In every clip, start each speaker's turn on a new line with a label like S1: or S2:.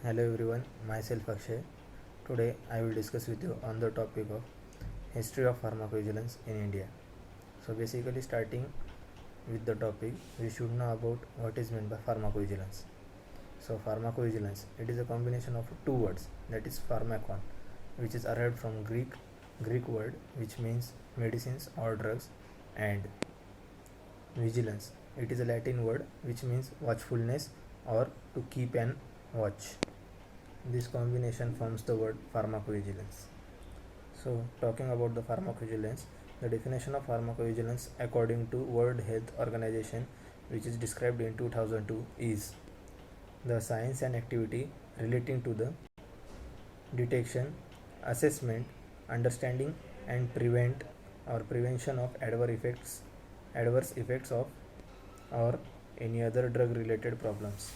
S1: Hello everyone, myself Akshay. Today I will discuss with you on the topic of history of pharmacovigilance in India. So basically starting with the topic, we should know about what is meant by pharmacovigilance. So pharmacovigilance, it is a combination of two words, that is pharmakon, which is arrived from Greek word which means medicines or drugs, and vigilance, it is a Latin word which means watchfulness or to keep an watch. This combination forms the word pharmacovigilance. So, talking about the pharmacovigilance, the definition of pharmacovigilance according to World Health Organization, which is described in 2002, is the science and activity relating to the detection, assessment, understanding, and prevention of adverse effects of or any other drug related problems.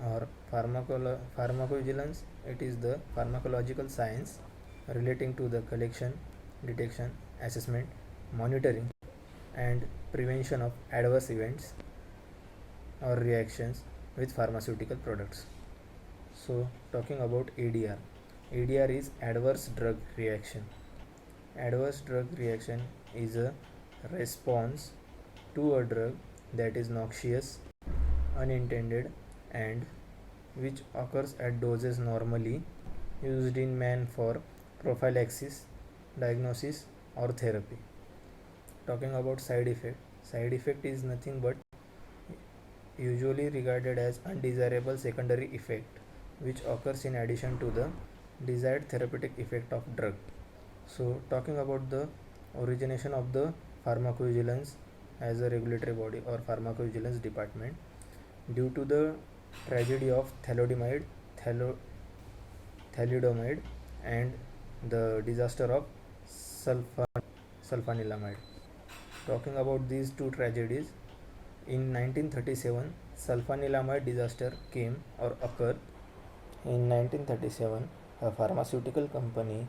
S1: Or pharmacovigilance, it is the pharmacological science relating to the collection, detection, assessment, monitoring, and prevention of adverse events or reactions with pharmaceutical products. So, talking about ADR, ADR is adverse drug reaction. Adverse drug reaction is a response to a drug that is noxious, unintended, and which occurs at doses normally used in man for prophylaxis, diagnosis, or therapy. Talking about side effect is nothing but usually regarded as undesirable secondary effect which occurs in addition to the desired therapeutic effect of drug. So, talking about the origination of the pharmacovigilance as a regulatory body or pharmacovigilance department, due to the tragedy of thalidomide, and the disaster of sulfanilamide. Talking about these two tragedies, in 1937, sulfanilamide disaster came or occurred. In 1937, a pharmaceutical company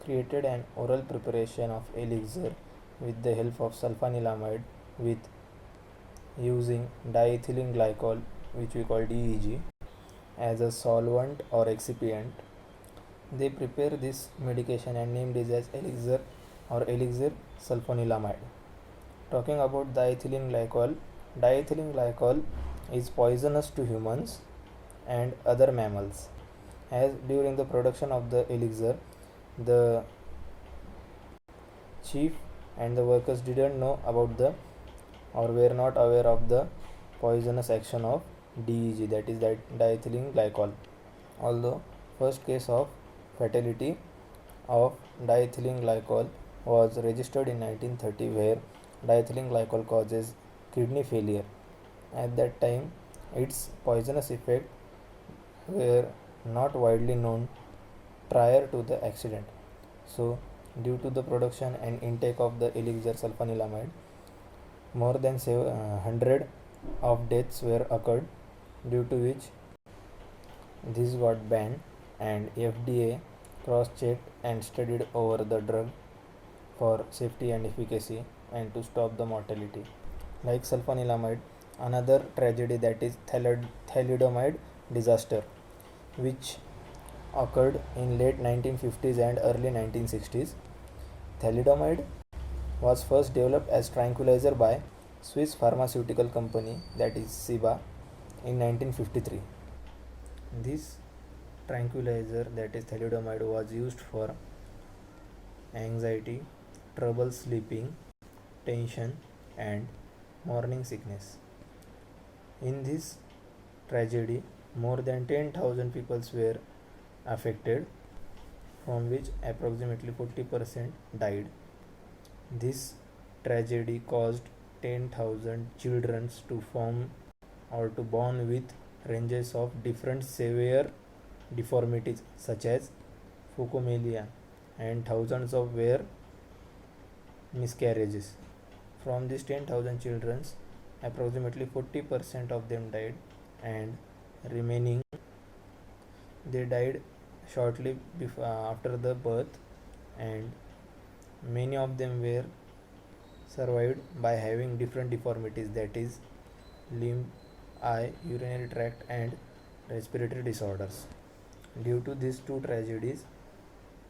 S1: created an oral preparation of elixir with the help of sulfanilamide with using diethylene glycol, which we call DEG, as a solvent or excipient. They prepare this medication and named it as elixir or elixir sulfanilamide. Talking about diethylene glycol is poisonous to humans and other mammals, as during the production of the elixir, the chief and the workers didn't know about the or were not aware of the poisonous action of DEG, that is diethylene glycol. Although first case of fatality of diethylene glycol was registered in 1930, where diethylene glycol causes kidney failure. At that time, its poisonous effect were not widely known prior to the accident. So, due to the production and intake of the elixir sulfanilamide, more than 100 of deaths were occurred, due to which this got banned, and FDA cross-checked and studied over the drug for safety and efficacy and to stop the mortality. Like sulfanilamide, another tragedy, that is thalidomide disaster, which occurred in late 1950s and early 1960s. Thalidomide was first developed as tranquilizer by Swiss pharmaceutical company, that is Ciba, in 1953. This tranquilizer, that is thalidomide, was used for anxiety, trouble sleeping, tension, and morning sickness. In this tragedy, more than 10,000 people were affected, from which approximately 40% died. This tragedy caused 10,000 children to form or to born with ranges of different severe deformities such as phocomelia, and thousands of were miscarriages. From these 10,000 children, approximately 40% of them died, and remaining they died shortly after the birth, and many of them were survived by having different deformities, that is limb, eye, urinary tract, and respiratory disorders. Due to these two tragedies,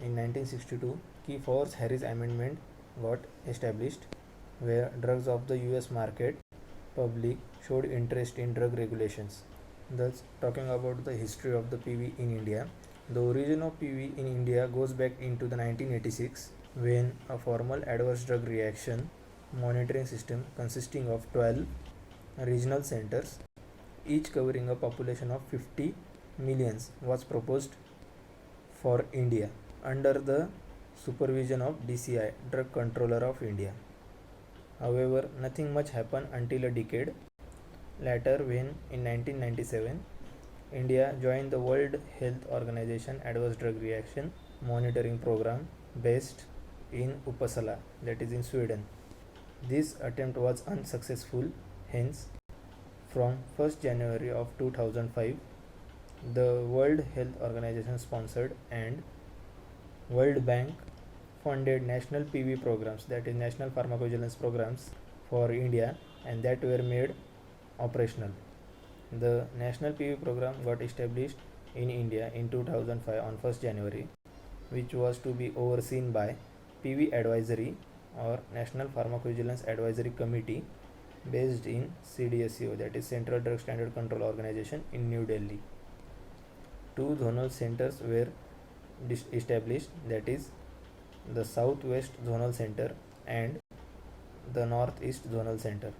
S1: in 1962, Key Force Harris Amendment got established, where drugs of the US market public showed interest in drug regulations. Thus, talking about the history of the PV in India, the origin of PV in India goes back into the 1986, when a formal adverse drug reaction monitoring system consisting of 12 regional centers, each covering a population of 50 millions, was proposed for India under the supervision of DCI, Drug Controller of India. However, nothing much happened until a decade later, when in 1997 India joined the World Health Organization Adverse Drug Reaction Monitoring Program based in Uppsala, that is in Sweden. This attempt was unsuccessful, hence, from 1st January of 2005, the World Health Organization sponsored and World Bank funded national PV programs, that is national pharmacovigilance programs for India, and that were made operational. The national PV program got established in India in 2005 on 1st January, which was to be overseen by PV Advisory or National Pharmacovigilance Advisory Committee based in CDSCO, that is Central Drug Standard Control Organization in New Delhi. Two zonal centers were established, that is the Southwest Zonal Center and the Northeast Zonal Center.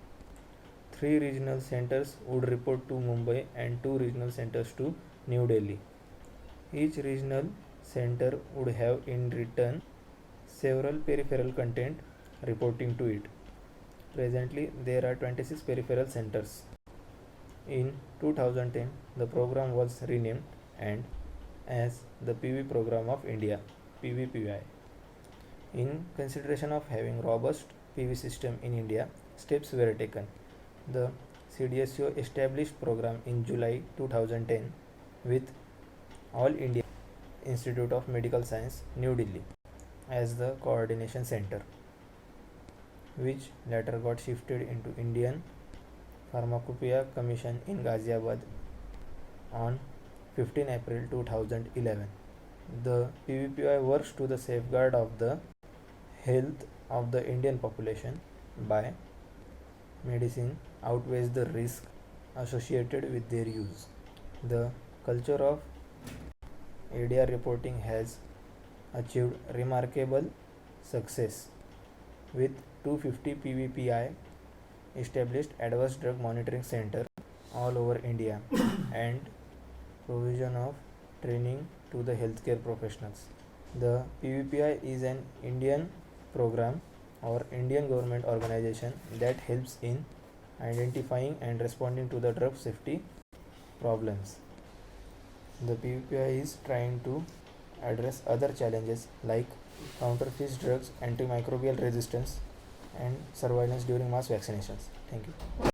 S1: 3 regional centers would report to Mumbai and 2 regional centers to New Delhi. Each regional center would have in return several peripheral content reporting to it. Presently, there are 26 peripheral centers. In 2010, the program was renamed and as the PV Program of India, PVPI. In consideration of having robust PV system in India, steps were taken. The CDSCO established program in July 2010 with All India Institute of Medical Science, New Delhi, as the coordination center, which later got shifted into Indian Pharmacopoeia Commission in Ghaziabad on 15 April 2011. The PVPI works to the safeguard of the health of the Indian population by medicine outweighs the risk associated with their use. The culture of ADR reporting has achieved remarkable success with 250 PVPI established adverse drug monitoring center all over India and provision of training to the healthcare professionals. The PVPI is an Indian program or Indian government organization that helps in identifying and responding to the drug safety problems. The PVPI is trying to address other challenges like counterfeit drugs, antimicrobial resistance, and surveillance during mass vaccinations. Thank you.